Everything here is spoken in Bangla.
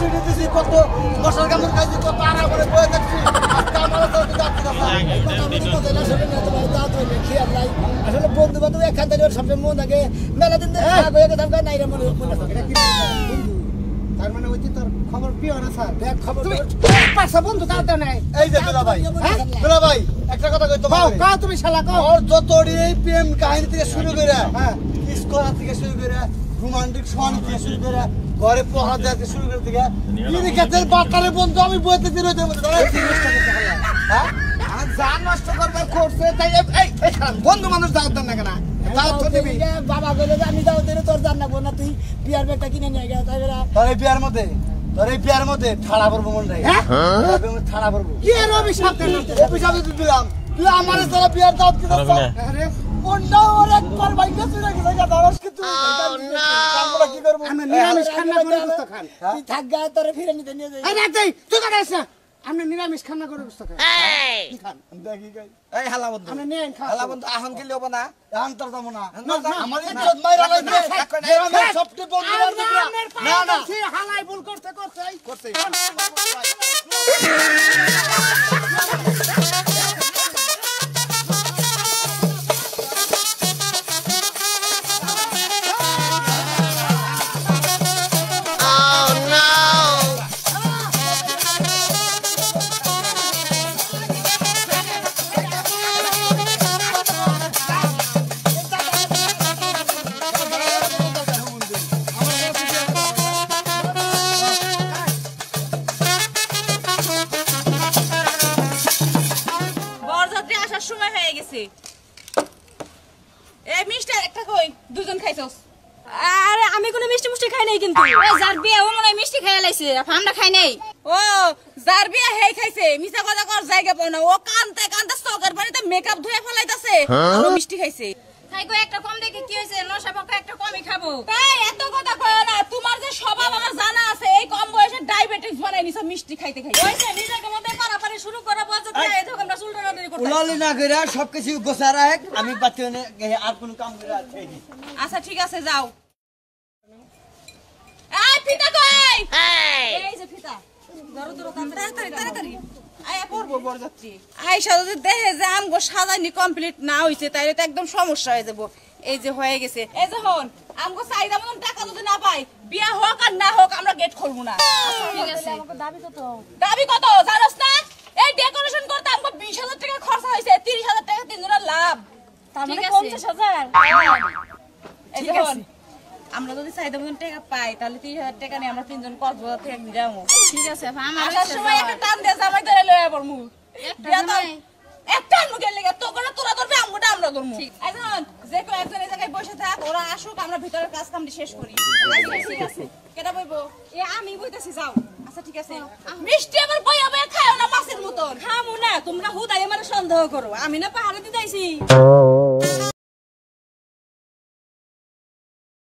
চিঠি দিছি কত মশার কামড় খাইছি কত আরা করে বয়ে দেখছি আজকে আমার তো যাচ্ছে আসলে বন্ধু বান্ধব একখান থেকে সবসময় মন থাকে মেলা দিন ধরে খারাপ হয়ে গেছে নাই রে মনে থাকে তার মানে ওই তোর খবর পিও না স্যার দেখ খবর পাঁচটা বন্ধু কাউতে নাই এই যে দুলা ভাই একটা কথা কই তোমার কাও তুমি শালা কাও ওর যতড়ি এই প্রেম কাহিনী থেকে শুরু করে হ্যাঁ কিস করা থেকে শুরু করে রোমান্টিক সং থেকে শুরু করে ঘরে পহরা দেওয়া থেকে শুরু করে থেকে ইনি কাছের বাটারে বন্ধু আমি বইতে দিন হইতে মনে ধরে হ্যাঁ আর জান নষ্ট করবার করছে তাই এই বন্ধু মানুষ দাওয়াত দেন না কেন দাওয়াত তো দিবি বাবা বলে আমি দাওয়াত দিলে তোর জান না না তুই বিয়ার ব্যাগটা কিনে নিয়ে গেল তাই বেরা তোর এই বিয়ার মধ্যে ঠাড়া পড়বো মন রাই হ্যাঁ ঠাড়া পড়বো কি এর অভিশাপ দিলাম তুই আমারে তোরা বিয়ার দাওয়াত দিছস আরে কোনটা ওর একবার বাইকে চলে গেছে দাওয়াত কি তুই আমরা কি করব আমরা নিরামিষ খানা করে বসতে খান তুই থাক গা তোরে ফিরে নিতে নিয়ে যাই আরে তুই তুই কাটা আসছ আমরা নিরামিষ খানা করে বসতে খান কি খান দেখি গাই এই হালা বন্ধু আমরা নেন খা হালা বন্ধু আহন কি লব না আহন তোর দাম না আমার ইজ্জত মাইরা লাগবে আমরা সবটি বন্ধু না না হালাই ভুল করতে এই মিষ্টি একটা কই দুজন খাইছস আরে আমি কোনো মিষ্টি খাই নাই কিন্তু ও যার বিয়ে ও মনে মিষ্টি খাই লাইছে আমরা খাই নাই ও যার বিয়ে হেই খাইছে মিছা কথা কর জায়গা পাও না ও কানতে চোখের বাড়িতে মেকআপ ধুয়ে ফলাইতাছে ও মিষ্টি খাইছে খাই কই একটা কম দেখি কি হইছে নশা পাকা একটা কমই খাবো এই এত কথা কয় না তোমার যে স্বভাব আমার জানা আছে এই কম বয়সে ডায়াবেটিস বানাই নিছ মিষ্টি খাইতে ওইছে নিজের মধ্যে পারাপারি শুরু করা বলতে এই তো আমরা চুলটা নদী করতে উলালি না কইরা সবকিছু গোছা রাখ আমি বাতিনে আর কোন কাম করে আছে আচ্ছা ঠিক আছে যাও এই ফিতা কই এই যে ফিতা ধরো তাড়াতাড়ি আয়া পড়বো বরযাত্রী আইসা যদি দেখে যে আমগো সাজানি কমপ্লিট না হইছে তাইলে তো একদম সমস্যা হয়ে যাব এই যে হয়ে গেছে এই যে হন আমগো চাইদা মতন টাকা যদি না পাই বিয়া হোক আর না হোক আমরা গেট খুলবো না ঠিক আছে আমাকে দাবি কত জানোস না এই ডেকোরেশন করতে আমগো 20000 টাকা খরচ হইছে 30000 টাকা তিনজনের লাভ তার মানে 50000 এই যে হন আমরা যদি চাইদা মতন টাকা পাই তাহলে 30000 টাকা নিয়ে আমরা তিনজন কক্সবাজার থেকে যাবো ঠিক আছে আমার সময় একটা টান দিয়ে জামাই ধরে লয়ে পড়মু একটা মুখে লেগে তো করে তোরা ধরবে আমগুটা আমরা ধরমু এখন যে কেউ একজন এই জায়গায় বসে থাক ওরা আসুক আমরা ভিতরের কাজ কামটি শেষ করি ঠিক আছে কেটা বইবো এ আমি বইতাছি যাও আচ্ছা ঠিক আছে মিষ্টি আবার বইয়া বইয়া খাও না মাছের মতন খামু না তোমরা হুদাই আমারে সন্দেহ করো আমি না পাহাড়ে দিতে আইছি